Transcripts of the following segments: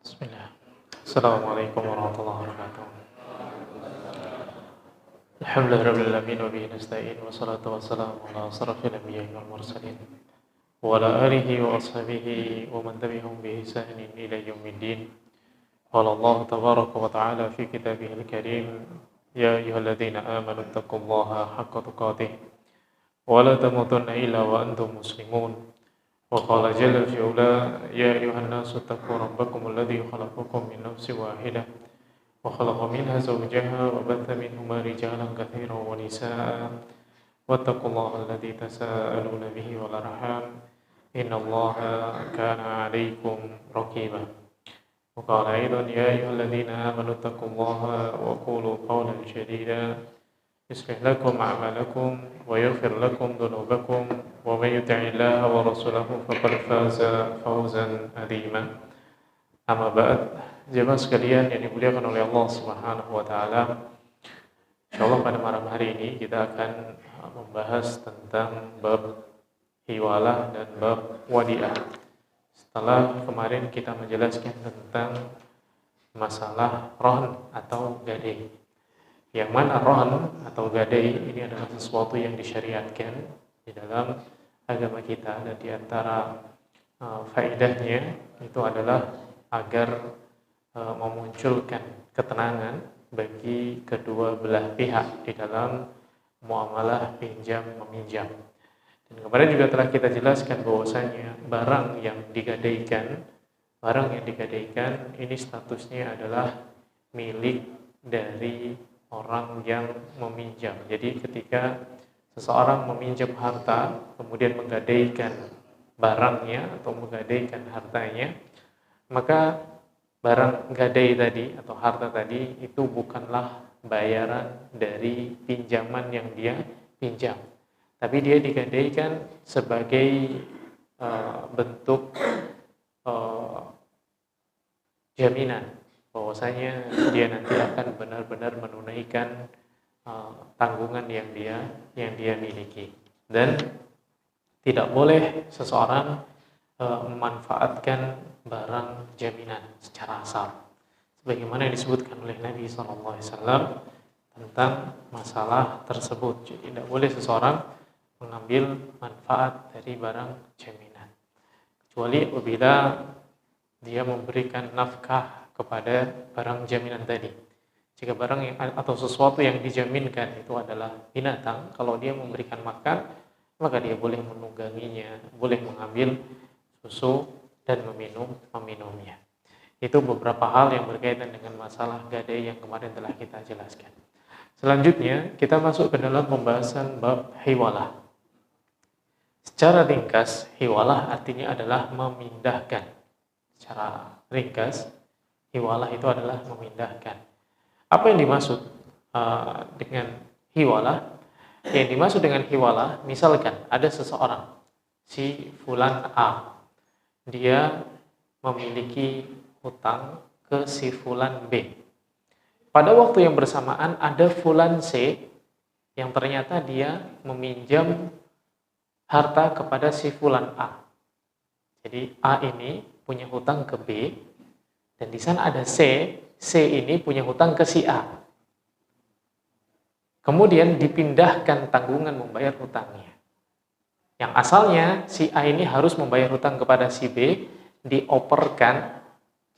Bismillah. Assalamualaikum warahmatullahi wabarakatuh. Alhamdulillahirabbil alamin wa bihi nasta'in wa salatu wassalamu ala asrafil anbiya'i wal mursalin wa ala alihi wa ashabihi wa man tabi'ahum bi ihsanin ila yaumiddin. Qala Allah tabaraka wa ta'ala fi kitabihil karim, ya ayyuhalladzina amanu taqullaha haqqa tuqatih wa la tamutunna illa wa antum muslimun. وقال جل في علاه يا أيها الناس اتقوا ربكم الذي خلقكم من نفس واحدة وخلق منها زوجها وبث منهما رجالا كثيرا ونساء واتقوا الله الذي تساءلون به والأرحام إن الله كان عليكم رقيبا وقال أيضا يا أيها الذين آمنوا اتقوا الله وقولوا قولا سديدا يصلح لكم أعمالكم ويغفر لكم ذنوبكم ومن يطع الله ورسوله فقد فاز فوزا عظيما. Amma ba'd, jemaah sekalian yang dimuliakan oleh Allah Subhanahu wa taala. Insyaallah pada malam hari ini kita akan membahas tentang bab hiwalah dan bab wadi'ah. Setelah kemarin kita menjelaskan tentang masalah rahn atau gadai. Yang mana rahn atau gadai ini adalah sesuatu yang disyariatkan di dalam agama kita, dan di antara faedahnya itu adalah agar memunculkan ketenangan bagi kedua belah pihak di dalam muamalah pinjam meminjam. Dan kemarin juga telah kita jelaskan bahwasanya barang yang digadaikan ini statusnya adalah milik dari orang yang meminjam. Jadi ketika seseorang meminjam harta kemudian menggadaikan barangnya atau menggadaikan hartanya, maka barang gadai tadi atau harta tadi itu bukanlah bayaran dari pinjaman yang dia pinjam, tapi dia digadaikan sebagai bentuk jaminan bahwasanya dia nanti akan benar-benar menunaikan tanggungan yang dia miliki. Dan tidak boleh seseorang memanfaatkan barang jaminan secara asal, sebagaimana yang disebutkan oleh Nabi SAW tentang masalah tersebut. Jadi tidak boleh seseorang mengambil manfaat dari barang jaminan, kecuali apabila dia memberikan nafkah kepada barang jaminan tadi. Jika barang yang, atau sesuatu yang dijaminkan itu adalah binatang, kalau dia memberikan makan, maka dia boleh menungganginya, boleh mengambil susu dan meminumnya. Itu beberapa hal yang berkaitan dengan masalah gadai yang kemarin telah kita jelaskan. Selanjutnya kita masuk ke dalam pembahasan bab hiwalah. Secara ringkas, hiwalah artinya adalah memindahkan. Secara ringkas, hiwalah itu adalah memindahkan. Apa yang dimaksud dengan hiwalah? Yang dimaksud dengan hiwalah, misalkan ada seseorang, si fulan A, dia memiliki hutang ke si fulan B. Pada waktu yang bersamaan ada fulan C yang ternyata dia meminjam harta kepada si fulan A. Jadi A ini punya hutang ke B, dan di sana ada C ini punya hutang ke si A. Kemudian dipindahkan tanggungan membayar hutangnya. Yang asalnya si A ini harus membayar hutang kepada si B, dioperkan.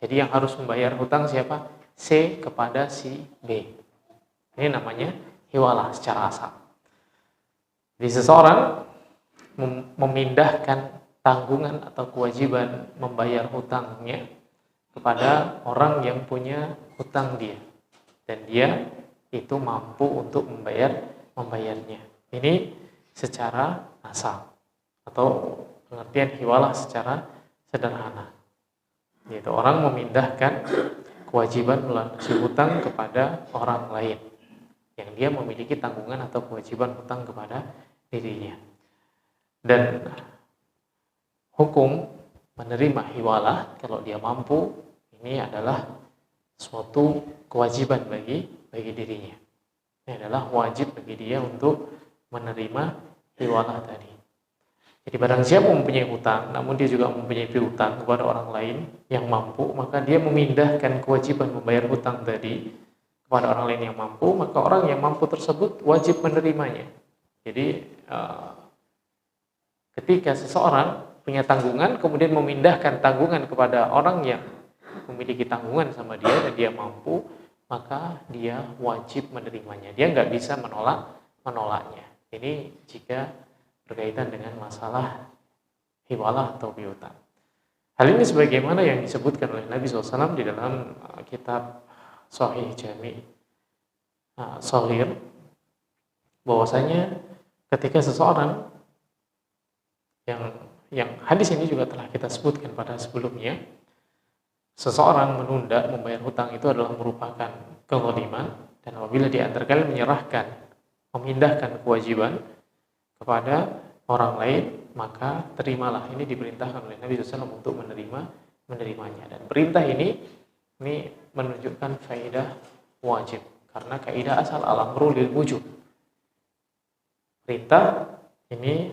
Jadi yang harus membayar hutang siapa? C kepada si B. Ini namanya hiwalah secara asal. Jadi seseorang memindahkan tanggungan atau kewajiban membayar hutangnya kepada orang yang punya hutang dia, dan dia itu mampu untuk membayarnya. Ini secara asal atau pengertian hiwalah secara sederhana, yaitu orang memindahkan kewajiban melunasi hutang kepada orang lain yang dia memiliki tanggungan atau kewajiban hutang kepada dirinya. Dan hukum menerima hiwalah kalau dia mampu, ini adalah suatu kewajiban bagi dirinya. Ini adalah wajib bagi dia untuk menerima hiwalah tadi. Jadi barang siapa mempunyai hutang, namun dia juga mempunyai piutang kepada orang lain yang mampu, maka dia memindahkan kewajiban membayar hutang tadi kepada orang lain yang mampu, maka orang yang mampu tersebut wajib menerimanya. Jadi ketika seseorang punya tanggungan, kemudian memindahkan tanggungan kepada orang yang memiliki tanggungan sama dia dan dia mampu, maka dia wajib menerimanya. Dia nggak bisa menolaknya. Ini jika berkaitan dengan masalah hiwalah atau piutang. Hal ini sebagaimana yang disebutkan oleh Nabi SAW di dalam kitab Sahih Jami' Shaghir, bahwasanya ketika seseorang yang hadis ini juga telah kita sebutkan pada sebelumnya, seseorang menunda membayar hutang itu adalah merupakan kezaliman, dan apabila di antara kalian menyerahkan, memindahkan kewajiban kepada orang lain, maka terimalah. Ini diperintahkan oleh Nabi SAW untuk menerimanya. Dan perintah ini menunjukkan faedah wajib, karena kaidah asal al-amru lil wujub. Perintah ini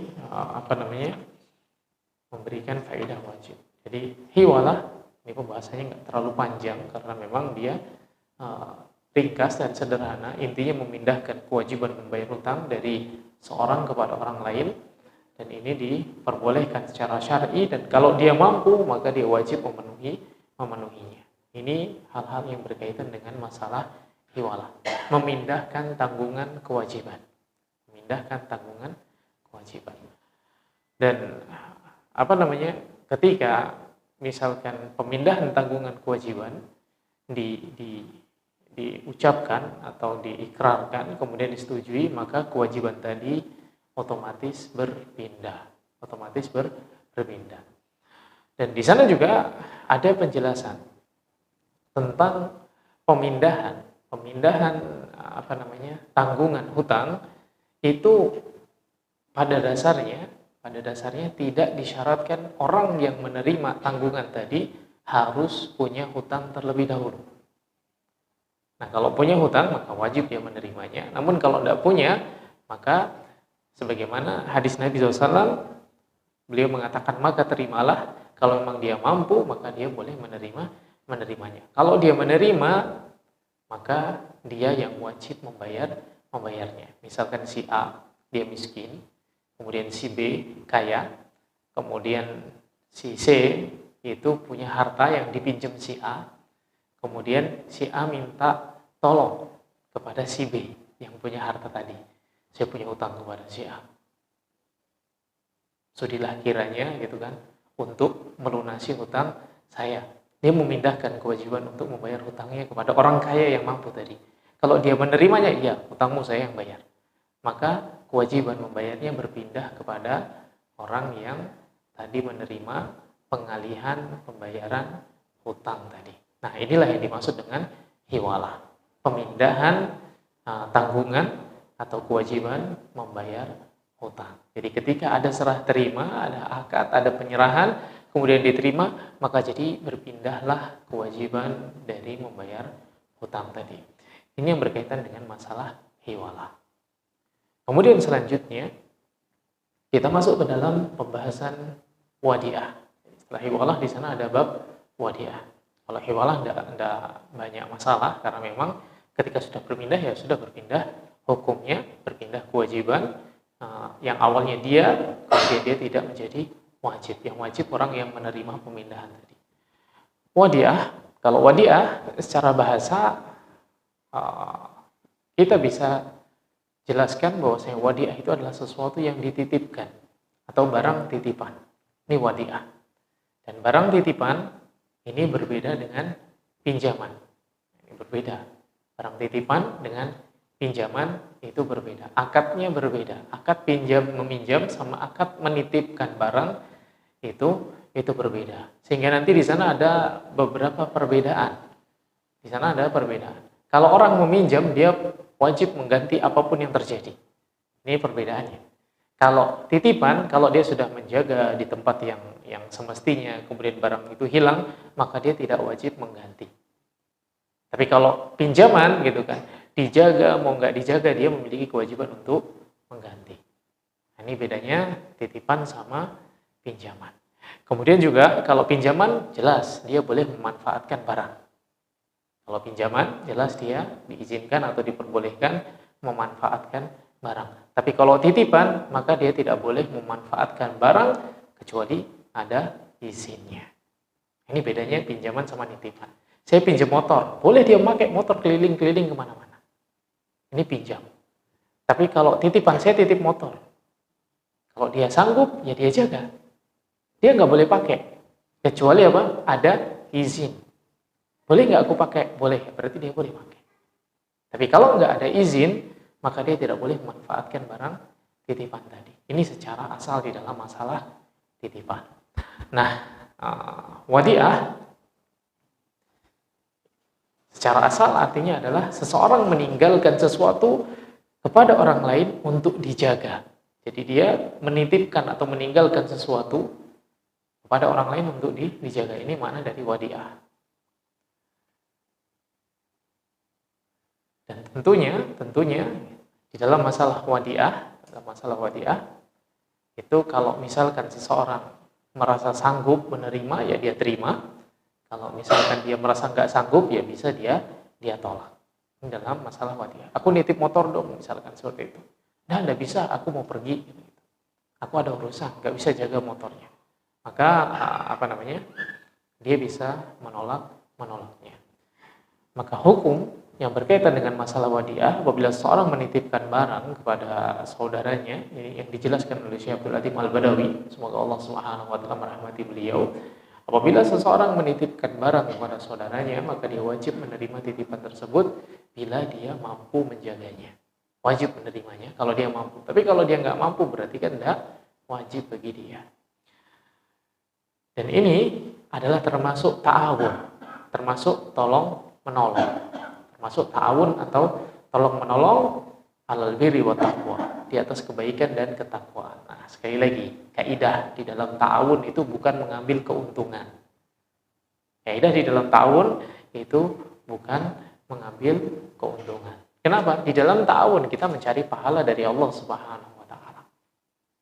memberikan faedah wajib. Jadi hiwalah ini pembahasannya nggak terlalu panjang karena memang dia ringkas dan sederhana. Intinya memindahkan kewajiban membayar hutang dari seorang kepada orang lain, dan ini diperbolehkan secara syar'i, dan kalau dia mampu maka dia wajib memenuhinya. Ini hal-hal yang berkaitan dengan masalah hiwalah, memindahkan tanggungan kewajiban. Dan ketika misalkan pemindahan tanggungan kewajiban diucapkan atau diikrarkan kemudian disetujui, maka kewajiban tadi otomatis berpindah. Dan di sana juga ada penjelasan tentang pemindahan tanggungan hutang itu pada dasarnya tidak disyaratkan orang yang menerima tanggungan tadi harus punya hutang terlebih dahulu. Nah, kalau punya hutang maka wajib dia menerimanya. Namun kalau tidak punya, maka sebagaimana hadis Nabi SAW, beliau mengatakan maka terimalah. Kalau memang dia mampu, maka dia boleh menerimanya. Kalau dia menerima, maka dia yang wajib membayarnya. Misalkan si A dia miskin, kemudian si B kaya, kemudian si C itu punya harta yang dipinjam si A, kemudian si A minta tolong kepada si B yang punya harta tadi. Saya punya utang kepada si A. Sudilah kiranya gitu kan untuk melunasi hutang saya. Dia memindahkan kewajiban untuk membayar hutangnya kepada orang kaya yang mampu tadi. Kalau dia menerimanya, iya, hutangmu saya yang bayar. Maka kewajiban membayarnya berpindah kepada orang yang tadi menerima pengalihan pembayaran hutang tadi. Nah, inilah yang dimaksud dengan hiwalah. Pemindahan tanggungan atau kewajiban membayar hutang. Jadi ketika ada serah terima, ada akad, ada penyerahan, kemudian diterima, maka jadi berpindahlah kewajiban dari membayar hutang tadi. Ini yang berkaitan dengan masalah hiwalah. Kemudian selanjutnya kita masuk ke dalam pembahasan wadiah. Setelah hiwalah di sana ada bab wadiah. Kalau hiwalah tidak banyak masalah karena memang ketika sudah berpindah ya sudah berpindah hukumnya, berpindah kewajiban yang awalnya dia, kemudian dia tidak menjadi wajib. Yang wajib orang yang menerima pemindahan tadi. Wadiah, kalau wadiah secara bahasa kita bisa jelaskan bahwasanya wadiah itu adalah sesuatu yang dititipkan atau barang titipan. Ini wadiah. Dan barang titipan ini berbeda dengan pinjaman. Ini berbeda. Barang titipan dengan pinjaman itu berbeda. Akadnya berbeda. Akad meminjam sama akad menitipkan barang itu berbeda. Sehingga nanti di sana ada beberapa perbedaan. Di sana ada perbedaan. Kalau orang meminjam, dia wajib mengganti apapun yang terjadi. Ini perbedaannya. Kalau titipan, kalau dia sudah menjaga di tempat yang semestinya, kemudian barang itu hilang, maka dia tidak wajib mengganti. Tapi kalau pinjaman gitu kan, dijaga mau nggak dijaga, dia memiliki kewajiban untuk mengganti. Ini bedanya titipan sama pinjaman. Kemudian juga kalau pinjaman jelas dia boleh memanfaatkan barang. Kalau pinjaman jelas dia diizinkan atau diperbolehkan memanfaatkan barang. Tapi kalau titipan maka dia tidak boleh memanfaatkan barang kecuali ada izinnya. Ini bedanya pinjaman sama titipan. Saya pinjam motor, boleh dia pakai motor keliling-keliling kemana-mana. Ini pinjam. Tapi kalau titipan, saya titip motor. Kalau dia sanggup, ya dia jaga. Dia nggak boleh pakai. Kecuali apa? Ada izin. Boleh nggak aku pakai? Boleh. Berarti dia boleh pakai. Tapi kalau nggak ada izin, maka dia tidak boleh memanfaatkan barang titipan tadi. Ini secara asal di dalam masalah titipan. Nah, wadi'ah secara asal artinya adalah seseorang meninggalkan sesuatu kepada orang lain untuk dijaga. Jadi dia menitipkan atau meninggalkan sesuatu kepada orang lain untuk dijaga. Ini makna dari wadi'ah. Dan tentunya di dalam masalah wadi'ah itu kalau misalkan seseorang merasa sanggup menerima, ya dia terima. Kalau misalkan dia merasa nggak sanggup, ya bisa dia tolak. Ini dalam masalah wadi'ah. Aku nitip motor dong, misalkan seperti itu. Nah, nggak bisa, aku mau pergi. Aku ada urusan, nggak bisa jaga motornya. Maka dia bisa menolaknya. Maka hukum yang berkaitan dengan masalah wadi'ah, apabila seorang menitipkan barang kepada saudaranya, yang dijelaskan oleh Syekh Abdul Latif Al-Badawi, semoga Allah Subhanahu wa taala merahmati beliau. Apabila seseorang menitipkan barang kepada saudaranya, maka dia wajib menerima titipan tersebut bila dia mampu menjaganya. Wajib menerimanya kalau dia mampu. Tapi kalau dia nggak mampu, berarti kan tidak wajib bagi dia. Dan ini adalah termasuk ta'awun, termasuk tolong menolong, termasuk ta'awun atau tolong menolong alal birri wa taqwa, di atas kebaikan dan ketakwaan. Nah, sekali lagi, kaidah di dalam ta'awun itu bukan mengambil keuntungan. Kaidah di dalam ta'awun itu bukan mengambil keuntungan. Kenapa? Di dalam ta'awun kita mencari pahala dari Allah Subhanahu wa taala.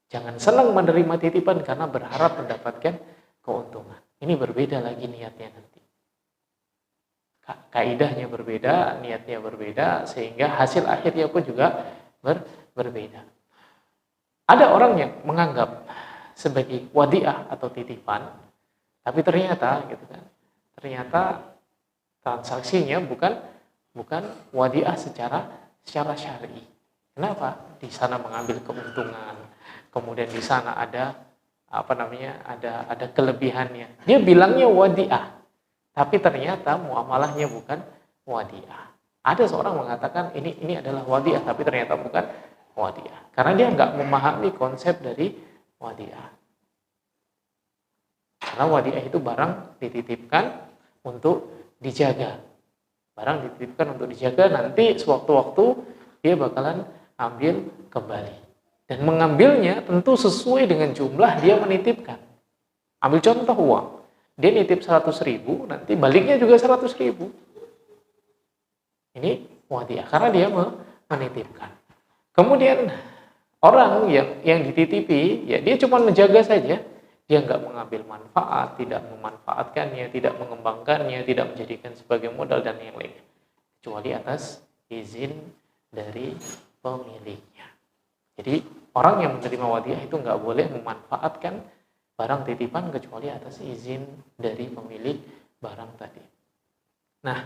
Jangan senang menerima titipan karena berharap mendapatkan keuntungan. Ini berbeda lagi niatnya nanti. Kaidahnya berbeda, niatnya berbeda, sehingga hasil akhirnya pun juga berbeda. Ada orang yang menganggap sebagai wadi'ah atau titipan, tapi ternyata transaksinya bukan wadi'ah secara syar'i. Kenapa? Di sana mengambil keuntungan, kemudian di sana ada ada kelebihannya. Dia bilangnya wadi'ah, tapi ternyata muamalahnya bukan wadi'ah. Ada seorang mengatakan ini adalah wadi'ah, tapi ternyata bukan wadi'ah. Karena dia nggak memahami konsep dari wadi'ah. Karena wadi'ah itu barang dititipkan untuk dijaga. Barang dititipkan untuk dijaga, nanti sewaktu-waktu dia bakalan ambil kembali. Dan mengambilnya tentu sesuai dengan jumlah dia menitipkan. Ambil contoh uang. Dia nitip 100.000, nanti baliknya juga 100.000. Ini wadi'ah, karena dia menitipkan. Kemudian orang yang dititipi, ya dia cuma menjaga saja. Dia nggak mengambil manfaat, tidak memanfaatkannya, tidak mengembangkannya, tidak menjadikan sebagai modal dan yang lain. Kecuali atas izin dari pemiliknya. Jadi orang yang menerima wadi'ah itu nggak boleh memanfaatkan barang titipan kecuali atas izin dari pemilik barang tadi. Nah,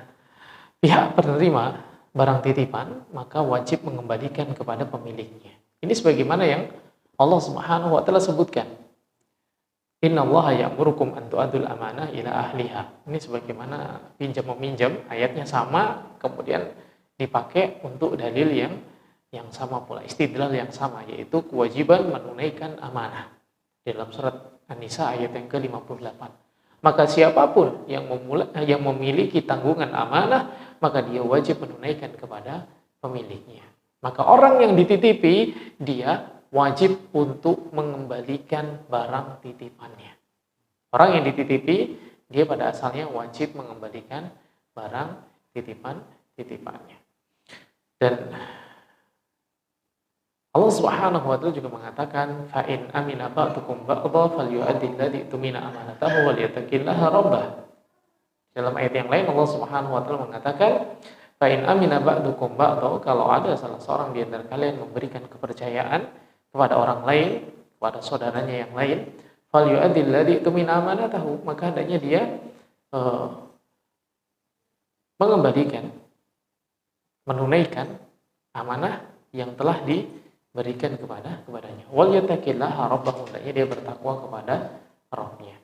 pihak penerima barang titipan maka wajib mengembalikan kepada pemiliknya. Ini sebagaimana yang Allah Subhanahu wa taala sebutkan. Innallaha ya'murukum an tu'addul amanah ila ahliha. Ini sebagaimana pinjam meminjam, ayatnya sama, kemudian dipakai untuk dalil yang sama pula, istidlal yang sama, yaitu kewajiban menunaikan amanah. Dalam surat An-Nisa ayat yang ke-58. Maka siapapun yang memiliki tanggungan amanah, maka dia wajib menunaikan kepada pemiliknya. Maka orang yang dititipi, dia wajib untuk mengembalikan barang titipannya. Orang yang dititipi, dia pada asalnya wajib mengembalikan barang titipannya. Dan Allah Subhanahu wa taala juga mengatakan fa in amina ba'dukum ba'dha falyu'addi alladhi tumina amanatahu wal yattaqillaha rabbah. Dalam ayat yang lain Allah Subhanahu wa taala mengatakan fa in amina ba'dukum ba'dha, kalau ada salah seorang di antara kalian memberikan kepercayaan kepada orang lain, kepada saudaranya yang lain, falyu'addi alladhi tumina amanatahu, maka hendaknya dia mengembalikan, menunaikan amanah yang telah diberikan kepadanya. Wal yattaqillaha rabbahu, hendaknya dia bertakwa kepada Rabbnya.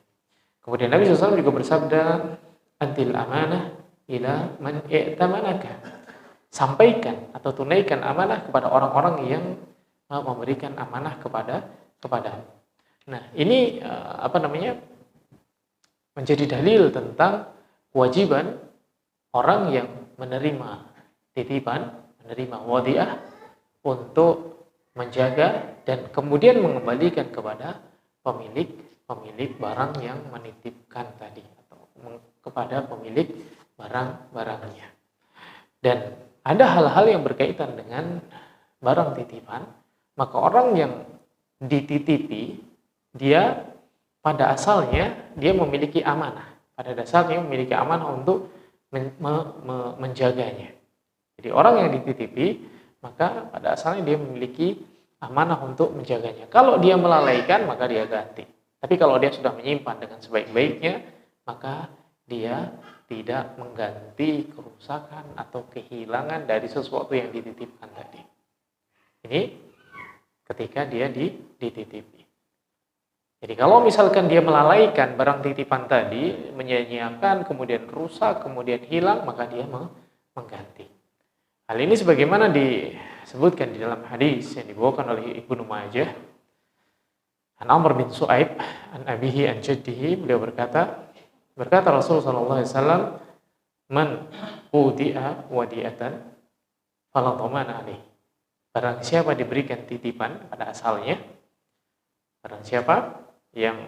Kemudian Nabi SAW juga bersabda, antil amanah ila man i'tamanaka. Sampaikan atau tunaikan amanah kepada orang-orang yang memberikan amanah kepadamu. Nah, ini menjadi dalil tentang kewajiban orang yang menerima titipan, menerima wadiah untuk menjaga dan kemudian mengembalikan kepada pemilik barang yang menitipkan tadi atau kepada pemilik barang-barangnya. Dan ada hal-hal yang berkaitan dengan barang titipan, maka orang yang dititipi dia pada asalnya dia memiliki amanah. Pada dasarnya memiliki amanah untuk menjaganya. Jadi orang yang dititipi, maka pada asalnya dia memiliki amanah untuk menjaganya. Kalau dia melalaikan, maka dia ganti. Tapi kalau dia sudah menyimpan dengan sebaik-baiknya, maka dia tidak mengganti kerusakan atau kehilangan dari sesuatu yang dititipkan tadi. Ini ketika dia dititipi. Jadi kalau misalkan dia melalaikan barang titipan tadi, menyia-nyiakan, kemudian rusak, kemudian hilang, maka dia mengganti. Hal ini sebagaimana disebutkan di dalam hadis yang dibawakan oleh Ibnu Majah, an Amr bin Su'aib, an abihi an jaddihi, beliau berkata Rasulullah sallallahu alaihi wasallam, man udi'a wadi'atan fala dhamana alaihi. Barang siapa diberikan titipan pada asalnya, barang siapa yang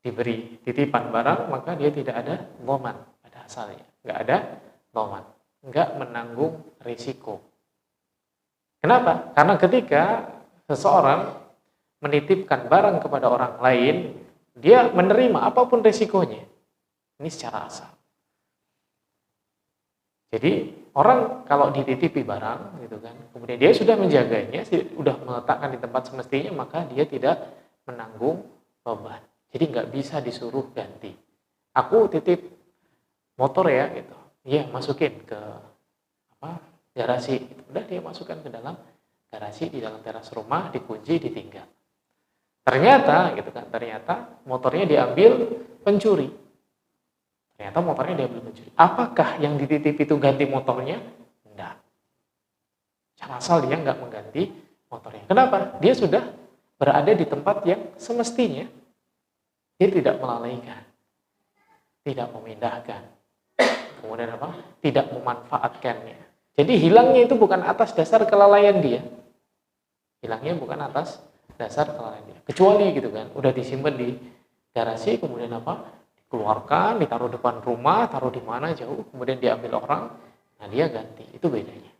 diberi titipan barang, maka dia tidak ada dhaman pada asalnya, enggak ada dhaman, enggak menanggung risiko. Kenapa? Karena ketika seseorang menitipkan barang kepada orang lain, dia menerima apapun risikonya. Ini secara asal. Jadi orang kalau dititipi barang gitu kan, kemudian dia sudah menjaganya, sudah meletakkan di tempat semestinya, maka dia tidak menanggung beban. Jadi nggak bisa disuruh ganti. Aku titip motor ya gitu. Iya, masukin ke garasi. Udah dia masukkan ke dalam garasi di dalam teras rumah, dikunci, ditinggal. Ternyata motornya diambil pencuri. Apakah yang dititip itu ganti motornya? Enggak. Secara asal dia enggak mengganti motornya. Kenapa? Dia sudah berada di tempat yang semestinya. Dia tidak melalaikan, tidak memindahkan, kemudian tidak memanfaatkannya. Jadi hilangnya itu bukan atas dasar kelalaian dia. Hilangnya bukan atas dasar kelalaian dia. Kecuali gitu kan, udah disimpan di garasi, kemudian dikeluarkan, ditaruh depan rumah, taruh di mana jauh, kemudian diambil orang, nah dia ganti. Itu bedanya.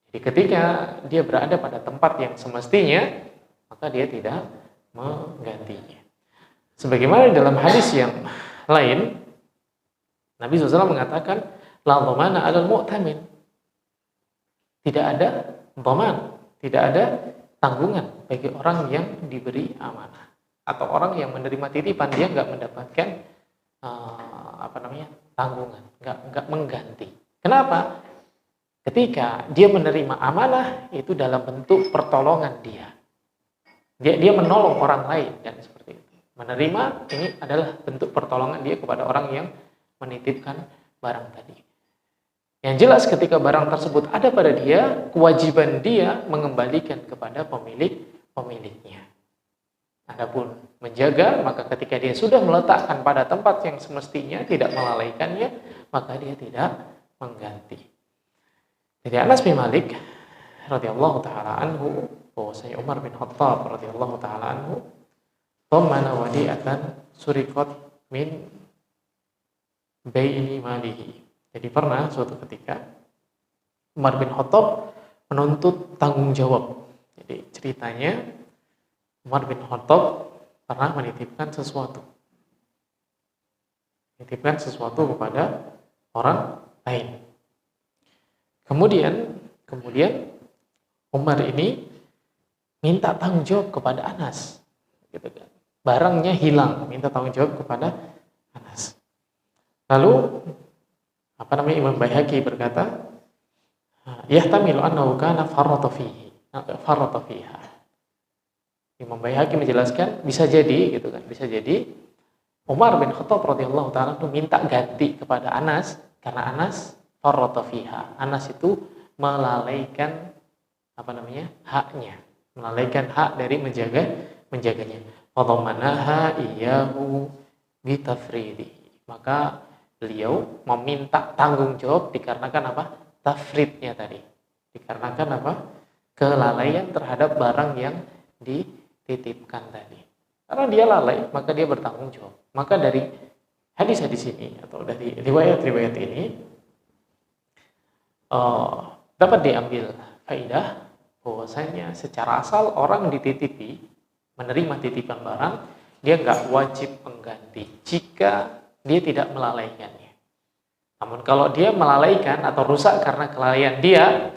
Jadi ketika dia berada pada tempat yang semestinya, maka dia tidak menggantinya. Sebagaimana dalam hadis yang lain, Nabi SAW mengatakan, la dhamana 'alal mu'tamin. Tidak ada dhaman, tidak ada tanggungan bagi orang yang diberi amanah atau orang yang menerima titipan, dia nggak mendapatkan tanggungan, nggak mengganti. Kenapa? Ketika dia menerima amanah itu dalam bentuk pertolongan dia menolong orang lain dan seperti itu. Menerima ini adalah bentuk pertolongan dia kepada orang yang menitipkan barang tadi. Yang jelas ketika barang tersebut ada pada dia, kewajiban dia mengembalikan kepada pemiliknya. Adapun menjaga, maka ketika dia sudah meletakkan pada tempat yang semestinya, tidak melalaikannya, maka dia tidak mengganti. Jadi Anas bin Malik radhiyallahu taala anhu, bahwasanya Umar bin Khattab radhiyallahu taala anhu dhammana wadi'atan suriqat min baini malihi. Jadi pernah suatu ketika Umar bin Khattab menuntut tanggung jawab. Jadi ceritanya Umar bin Khattab pernah menitipkan sesuatu kepada orang lain. Kemudian Umar ini minta tanggung jawab kepada Anas, gitu kan. Barangnya hilang, minta tanggung jawab kepada Anas. Lalu Imam Baihaqi berkata, yahtamilu annahu kana farrata fiha. Imam Baihaqi menjelaskan bisa jadi gitu kan, bisa jadi Umar bin Khattab radhiyallahu taala itu minta ganti kepada Anas karena Anas farrata fiha. Anas itu melalaikan haknya, melalaikan hak dari menjaganya. Fadhamanaha iyyahu bitafridi. Maka beliau meminta tanggung jawab dikarenakan tafridnya tadi. Dikarenakan kelalaian terhadap barang yang dititipkan tadi. Karena dia lalai, maka dia bertanggung jawab. Maka dari hadis-hadis ini atau dari riwayat-riwayat ini dapat diambil faedah bahwasanya secara asal orang dititipi, menerima titipan barang, dia nggak wajib mengganti jika dia tidak melalaikannya. Namun kalau dia melalaikan atau rusak karena kelalaian dia,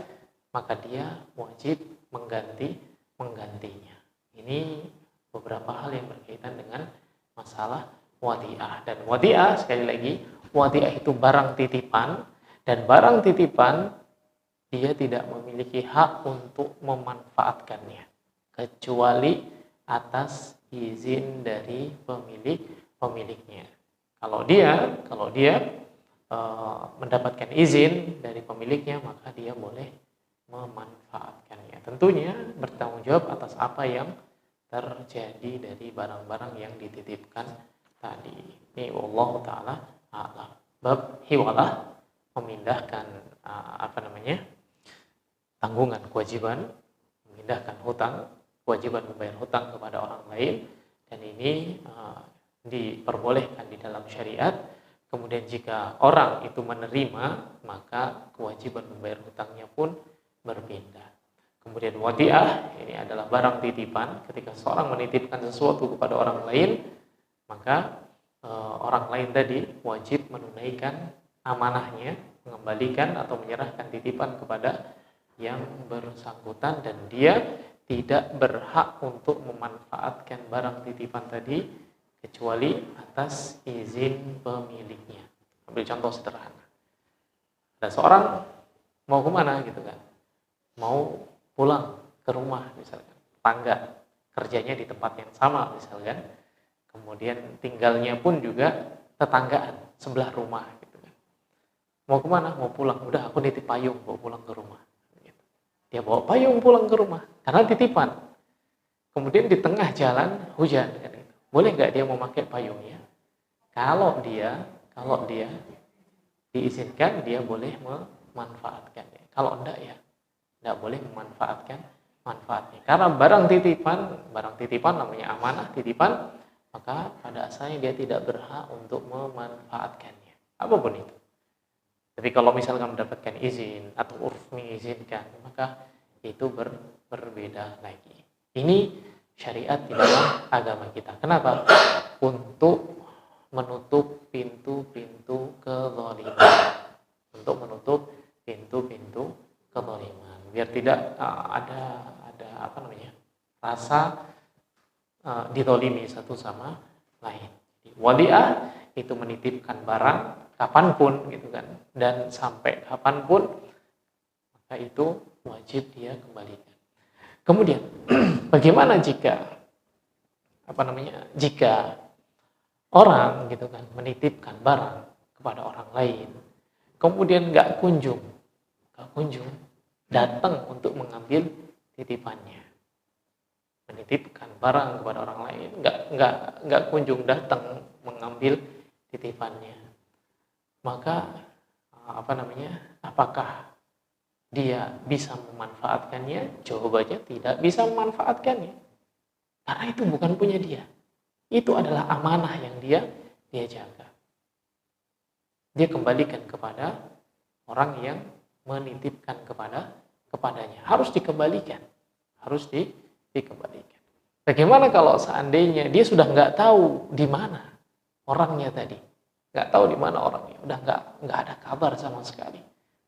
maka dia wajib menggantinya. Ini beberapa hal yang berkaitan dengan masalah wadi'ah. Dan wadi'ah, sekali lagi, wadi'ah itu barang titipan, dan barang titipan dia tidak memiliki hak untuk memanfaatkannya kecuali atas izin dari pemiliknya. Kalau dia mendapatkan izin dari pemiliknya, maka dia boleh memanfaatkannya. Tentunya bertanggung jawab atas apa yang terjadi dari barang-barang yang dititipkan tadi. Ini Allah Ta'ala a'lam. Bab hiwalah, memindahkan tanggungan kewajiban, memindahkan hutang, kewajiban membayar hutang kepada orang lain, dan ini diperbolehkan di dalam syariat. Kemudian jika orang itu menerima, maka kewajiban membayar hutangnya pun berpindah. Kemudian wadi'ah, ini adalah barang titipan. Ketika seorang menitipkan sesuatu kepada orang lain, maka orang lain tadi wajib menunaikan amanahnya, mengembalikan atau menyerahkan titipan kepada yang bersangkutan, dan dia tidak berhak untuk memanfaatkan barang titipan tadi kecuali atas izin pemiliknya. Ambil contoh sederhana. Ada seorang mau kemana gitu kan? Mau pulang ke rumah misalkan, tetangga, kerjanya di tempat yang sama misalkan, kemudian tinggalnya pun juga tetanggaan, sebelah rumah gitu kan. Mau kemana? Mau pulang. Udah, aku nitip payung, bawa pulang ke rumah. Dia bawa payung pulang ke rumah karena titipan. Kemudian di tengah jalan hujan kan itu. Boleh nggak dia memakai payungnya? Kalau dia diizinkan, dia boleh memanfaatkannya. Kalau enggak, ya enggak boleh memanfaatkan manfaatnya. Karena barang titipan namanya amanah titipan, maka pada asalnya dia tidak berhak untuk memanfaatkannya, apapun itu. Tapi kalau misalkan mendapatkan izin atau urf mengizinkan, maka itu berbeda lagi. Ini syariat di dalam agama kita. Kenapa? Untuk menutup pintu-pintu kezaliman. Untuk menutup pintu-pintu kezaliman. Biar tidak ada rasa dizalimi satu sama lain. Wadi'ah itu menitipkan barang kapanpun gitu kan, dan sampai kapanpun, maka itu wajib dia kembalikan. Kemudian bagaimana jika orang gitu kan menitipkan barang kepada orang lain, kemudian nggak kunjung datang untuk mengambil titipannya. Menitipkan barang kepada orang lain, nggak kunjung datang mengambil titipannya. Maka apakah dia bisa memanfaatkannya? Jawabannya tidak bisa memanfaatkannya, karena itu bukan punya dia. Itu adalah amanah yang dia jaga. Dia kembalikan kepada orang yang menitipkan kepada kepadanya. Harus dikembalikan. Dikembalikan. Bagaimana kalau seandainya dia sudah nggak tahu di mana orangnya tadi? Nggak tahu di mana orangnya. Udah nggak ada kabar sama sekali.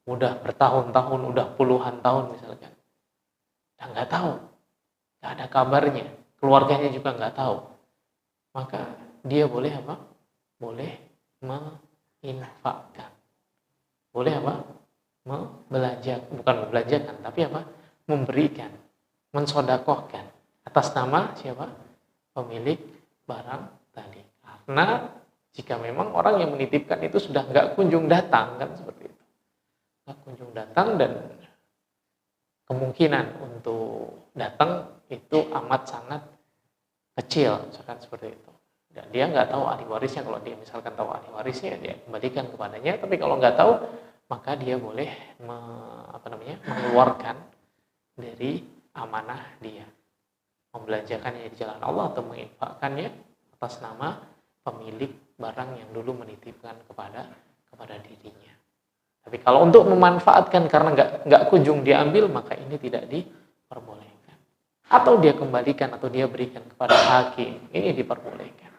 Udah bertahun-tahun, udah puluhan tahun misalkan. Udah nggak tahu. Nggak ada kabarnya. Keluarganya juga nggak tahu. Maka dia boleh apa? Boleh menginfakkan. Boleh apa? Bukan membelanjakan, tapi apa? Memberikan, mensodakohkan atas nama siapa? Pemilik barang tadi. Karena jika memang orang yang menitipkan itu sudah nggak kunjung datang, kan seperti itu. Nggak kunjung datang dan kemungkinan untuk datang itu amat sangat kecil, misalkan seperti itu. Dan dia nggak tahu ahli warisnya. Kalau dia misalkan tahu ahli warisnya, dia kembalikan kepadanya. Tapi kalau nggak tahu, maka dia boleh mengeluarkan dari amanah dia, membelanjakannya di jalan Allah atau menginfakkannya atas nama pemilik barang yang dulu menitipkan kepada dirinya. Tapi kalau untuk memanfaatkan karena nggak kunjung diambil, maka ini tidak diperbolehkan. Atau dia kembalikan atau dia berikan kepada hakim, ini diperbolehkan.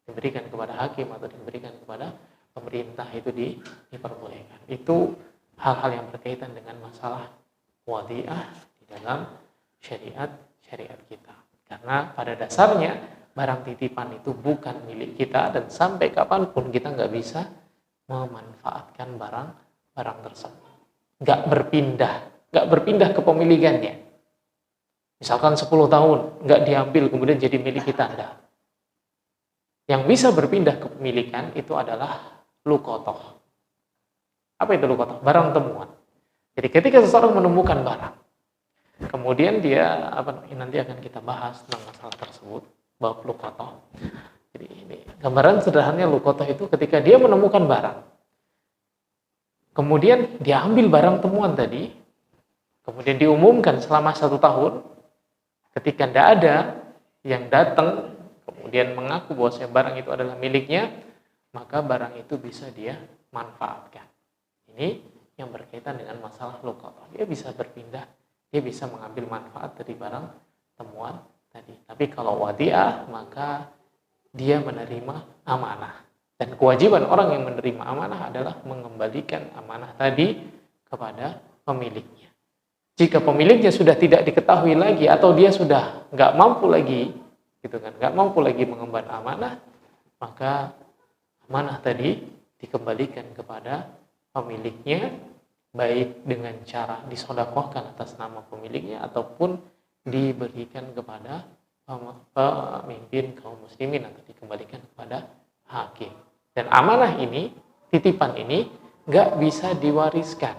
Diberikan kepada hakim atau diberikan kepada pemerintah itu diperbolehkan. Itu hal-hal yang berkaitan dengan masalah wadi'ah di dalam syariat kita. Karena pada dasarnya barang titipan itu bukan milik kita dan sampai kapanpun kita nggak bisa memanfaatkan barang tersebut. Nggak berpindah kepemilikannya. Misalkan 10 tahun nggak diambil kemudian jadi milik kita, enggak. Yang bisa berpindah kepemilikan itu adalah luqathah. Apa itu luqathah? Barang temuan. Jadi ketika seseorang menemukan barang, kemudian dia nanti akan kita bahas tentang masalah tersebut, bab luqathah. Jadi ini gambaran sederhananya luqathah itu ketika dia menemukan barang, kemudian dia ambil barang temuan tadi, kemudian diumumkan selama 1 tahun, ketika tidak ada yang datang kemudian mengaku bahwa barang itu adalah miliknya, maka barang itu bisa dia manfaatkan. Ini yang berkaitan dengan masalah luqathah. Dia bisa berpindah, dia bisa mengambil manfaat dari barang temuan tadi. Tapi kalau wadi'ah, maka dia menerima amanah. Dan kewajiban orang yang menerima amanah adalah mengembalikan amanah tadi kepada pemiliknya. Jika pemiliknya sudah tidak diketahui lagi atau dia sudah nggak mampu lagi, nggak mampu lagi mengemban amanah, maka amanah tadi dikembalikan kepada pemiliknya, baik dengan cara disodakohkan atas nama pemiliknya ataupun diberikan kepada pemimpin kaum muslimin atau dikembalikan kepada hakim. Dan amanah ini, titipan ini nggak bisa diwariskan.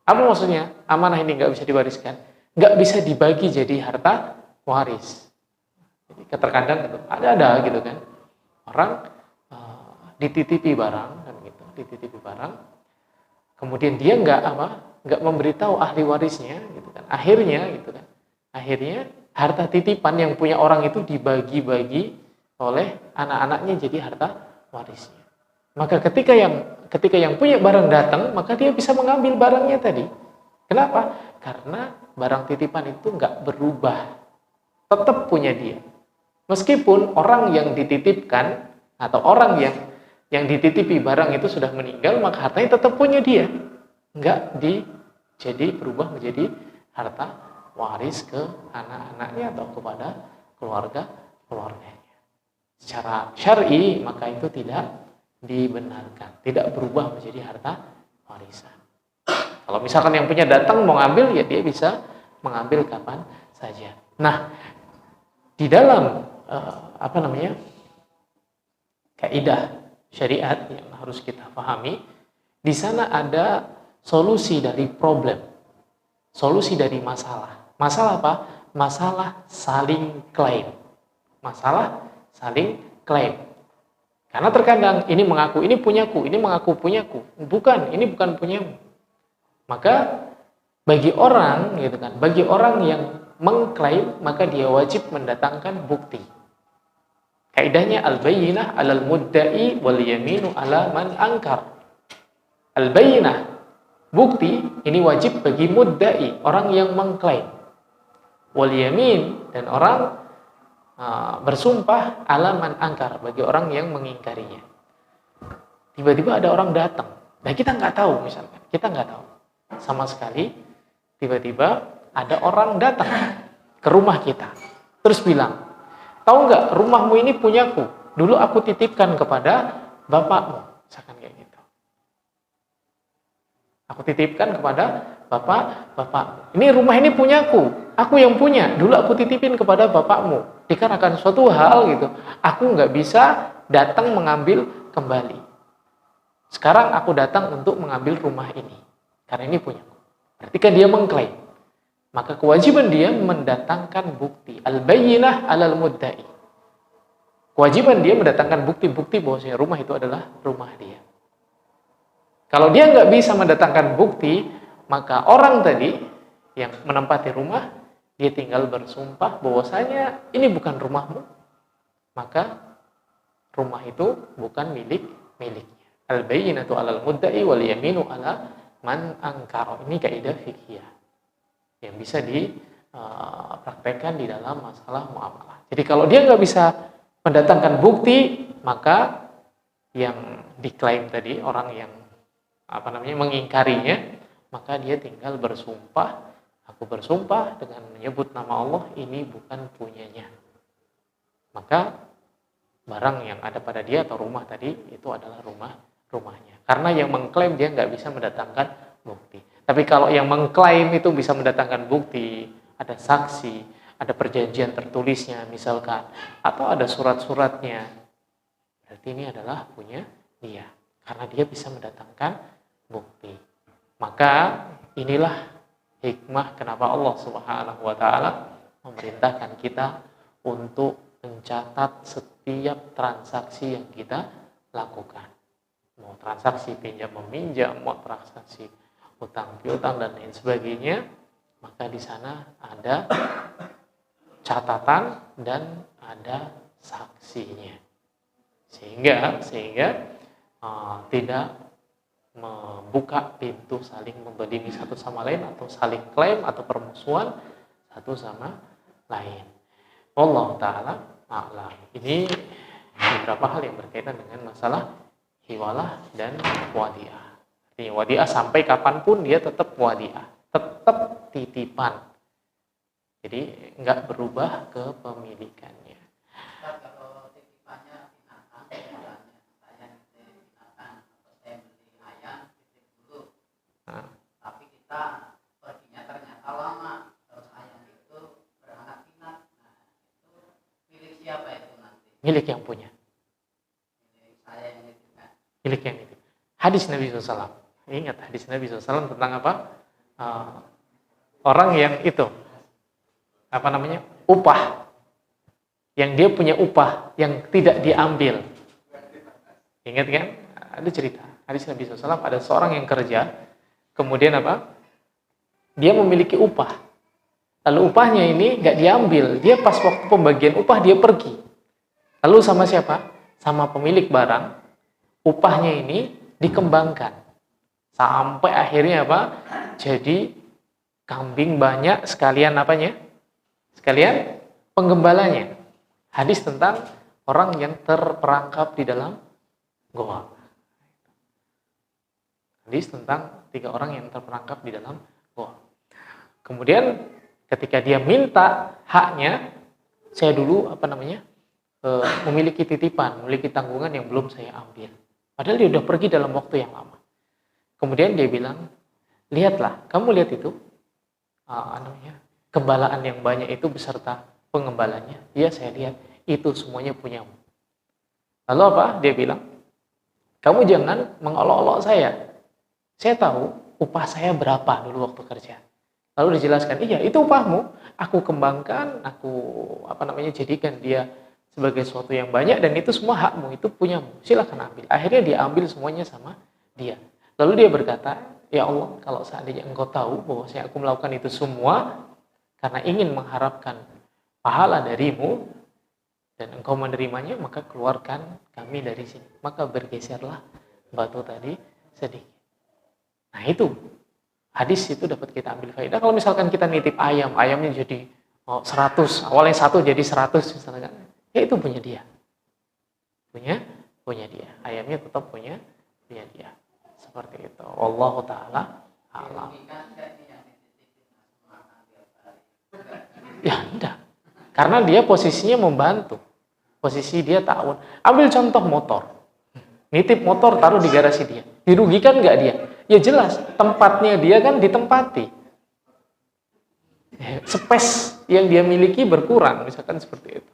Apa maksudnya? Amanah ini nggak bisa diwariskan, nggak bisa dibagi jadi harta waris. Jadi terkadang gitu, ada gitu kan, orang dititipi barang kan gitu, dititipi barang, kemudian dia nggak memberitahu ahli warisnya gitu kan. Akhirnya harta titipan yang punya orang itu dibagi-bagi oleh anak-anaknya jadi harta warisnya. Maka ketika yang punya barang datang, maka dia bisa mengambil barangnya tadi. Kenapa? Karena barang titipan itu nggak berubah, tetap punya dia. Meskipun orang yang dititipkan atau orang yang dititipi barang itu sudah meninggal, maka hartanya tetap punya dia. Nggak berubah menjadi harta waris ke anak-anaknya atau kepada keluarganya. Secara syar'i maka itu tidak dibenarkan, tidak berubah menjadi harta warisan. Kalau misalkan yang punya datang mau ngambil, ya dia bisa mengambil kapan saja. Nah, di dalam kaidah syariat yang harus kita pahami, di sana ada solusi dari problem, solusi dari masalah. Masalah apa? Masalah saling klaim. Karena terkadang ini mengaku ini punyaku, ini mengaku punyaku. Bukan, ini bukan punyamu. Maka bagi orang yang mengklaim, maka dia wajib mendatangkan bukti. Kaidahnya al-bayyinah 'alal mudda'i wal yaminu 'ala man ankar. Al-bayyinah, Bukti ini wajib bagi muddai, orang yang mengklaim. Wal yamin, dan orang bersumpah ala man angkar, bagi orang yang mengingkarinya. Tiba-tiba ada orang datang. Nah, kita nggak tahu misalkan. Kita nggak tahu sama sekali. Tiba-tiba ada orang datang ke rumah kita. Terus bilang, tahu nggak, rumahmu ini punyaku. Dulu aku titipkan kepada bapakmu. Misalkan kayak gitu. Aku titipkan kepada bapak. Ini rumah ini punyaku. Aku yang punya. Dulu aku titipin kepada bapakmu. Dikarenakan suatu hal gitu, aku nggak bisa datang mengambil kembali. Sekarang aku datang untuk mengambil rumah ini. Karena ini punyaku. Berarti kan dia mengklaim. Maka kewajiban dia mendatangkan bukti. Al-bayyinah alal muddai. Kewajiban dia mendatangkan bukti-bukti bahwasanya rumah itu adalah rumah dia. Kalau dia nggak bisa mendatangkan bukti, maka orang tadi yang menempati rumah, dia tinggal bersumpah bahwasanya ini bukan rumahmu, maka rumah itu bukan miliknya. Al-bayyinatu 'alal mudda'i wal yaminu 'ala man angkara. Ini kaidah fikih yang bisa dipraktekkan di dalam masalah muamalah. Jadi kalau dia nggak bisa mendatangkan bukti, maka yang diklaim tadi, orang yang mengingkarinya, maka dia tinggal bersumpah, aku bersumpah dengan menyebut nama Allah, ini bukan punyanya. Maka barang yang ada pada dia atau rumah tadi itu adalah rumahnya. Karena yang mengklaim dia nggak bisa mendatangkan bukti. Tapi kalau yang mengklaim itu bisa mendatangkan bukti, ada saksi, ada perjanjian tertulisnya misalkan, atau ada surat-suratnya, berarti ini adalah punya dia. Karena dia bisa mendatangkan bukti. Maka inilah hikmah kenapa Allah Subhanahu wa taala memerintahkan kita untuk mencatat setiap transaksi yang kita lakukan. Mau transaksi pinjam meminjam, mau transaksi utang piutang dan lain sebagainya, maka di sana ada catatan dan ada saksinya. Sehingga tidak membuka pintu saling mendolimi satu sama lain, atau saling klaim atau permusuhan satu sama lain. Wallahu ta'ala a'lam. Ini beberapa hal yang berkaitan dengan masalah hiwalah dan wadi'ah. Artinya wadi'ah sampai kapanpun dia tetap wadi'ah, tetap titipan. Jadi nggak berubah kepemilikannya. Kalau titipannya binatang, saya titip binatang, atau saya beli ayam, titip dulu. Tapi kita perginya ternyata lama, terus ayam itu beranak pinak. Nah, itu milik siapa itu nanti? Milik yang punya. Milik saya yang itu kan. Milik yang itu. Hadis Nabi SAW. Ingat hadis Nabi SAW tentang apa? Orang yang itu, upah. Yang dia punya upah yang tidak diambil. Ingat kan? Ada cerita. Hadis Nabi SAW, ada seorang yang kerja, kemudian dia memiliki upah. Lalu upahnya ini nggak diambil. Dia pas waktu pembagian upah dia pergi. Lalu sama siapa? Sama pemilik barang. Upahnya ini dikembangkan. Sampai akhirnya jadi kambing banyak, sekalian sekalian penggembalanya. Hadis tentang orang yang terperangkap di dalam goa. Hadis tentang 3 orang yang terperangkap di dalam goa. Kemudian ketika dia minta haknya, saya dulu memiliki titipan, memiliki tanggungan yang belum saya ambil. Padahal dia sudah pergi dalam waktu yang lama. Kemudian dia bilang, lihatlah, kamu lihat itu, gembalaan yang banyak itu beserta pengembalanya. Iya, saya lihat, itu semuanya punyamu. Lalu dia bilang, kamu jangan mengolok-olok saya. Saya tahu upah saya berapa dulu waktu kerja. Lalu dijelaskan, iya itu upahmu, aku kembangkan, aku jadikan dia sebagai sesuatu yang banyak, dan itu semua hakmu, itu punyamu, silakan ambil. Akhirnya dia ambil semuanya sama dia. Lalu dia berkata, ya Allah, kalau seandainya engkau tahu bahwa aku melakukan itu semua karena ingin mengharapkan pahala darimu dan engkau menerimanya, maka keluarkan kami dari sini. Maka bergeserlah batu tadi sedikit. Nah itu hadis itu dapat kita ambil faedah. Kalau misalkan kita nitip ayam, ayamnya jadi 100, awalnya 1 jadi 100 misalkan, ya itu punya dia. Punya dia. Ayamnya tetap punya dia. Seperti itu. Wallahu taala alam. Ya, enggak. Karena dia posisinya membantu. Posisi dia ta'awun. Ambil contoh motor. Nitip motor taruh di garasi dia. Dirugikan enggak dia? Ya jelas, tempatnya dia kan ditempati. Space yang dia miliki berkurang, misalkan seperti itu.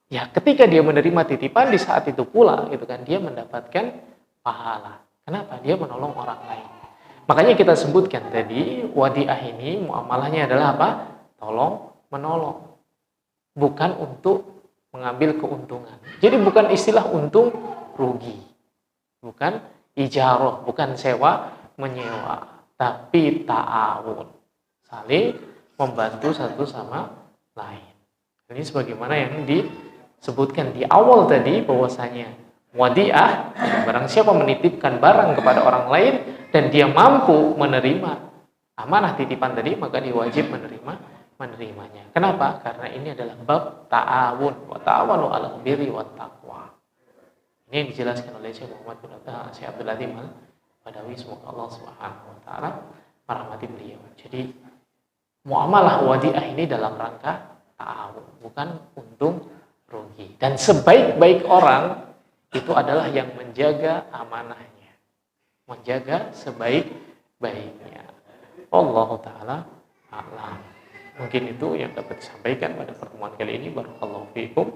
Ya, ketika dia menerima titipan di saat itu pula, gitu kan, dia mendapatkan pahala. Kenapa? Dia menolong orang lain. Makanya kita sebutkan tadi, wadiah ini muamalahnya adalah apa? Tolong menolong. Bukan untuk mengambil keuntungan. Jadi bukan istilah untung rugi. Bukan ijarah, bukan sewa menyewa, tapi ta'awun. Saling membantu satu sama lain. Ini sebagaimana yang disebutkan di awal tadi bahwasanya wadiah, barang siapa menitipkan barang kepada orang lain dan dia mampu menerima amanah titipan tadi, maka dia wajib menerimanya. Kenapa? Karena ini adalah bab ta'awun, wa ta'awanu 'alal birri wat taqwa. Ini yang dijelaskan oleh Syekh Muhammad bin Syekh Abdul Latif Al-Badawi, semoga Allah Subhanahu wa taala merahmati beliau. Jadi muamalah wadiah ini dalam rangka ta'awun, bukan untung rugi. Dan sebaik-baik orang itu adalah yang menjaga amanahnya, menjaga sebaik-baiknya. Allah taala a'lam. Mungkin itu yang dapat disampaikan pada pertemuan kali ini. Barakallahu fiikum.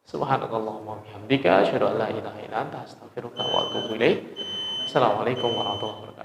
Subhanakallahumma wa bihamdika asyhadu an la ilaha illa anta astaghfiruka wa atubu ilaik. Assalamualaikum warahmatullahi wabarakatuh.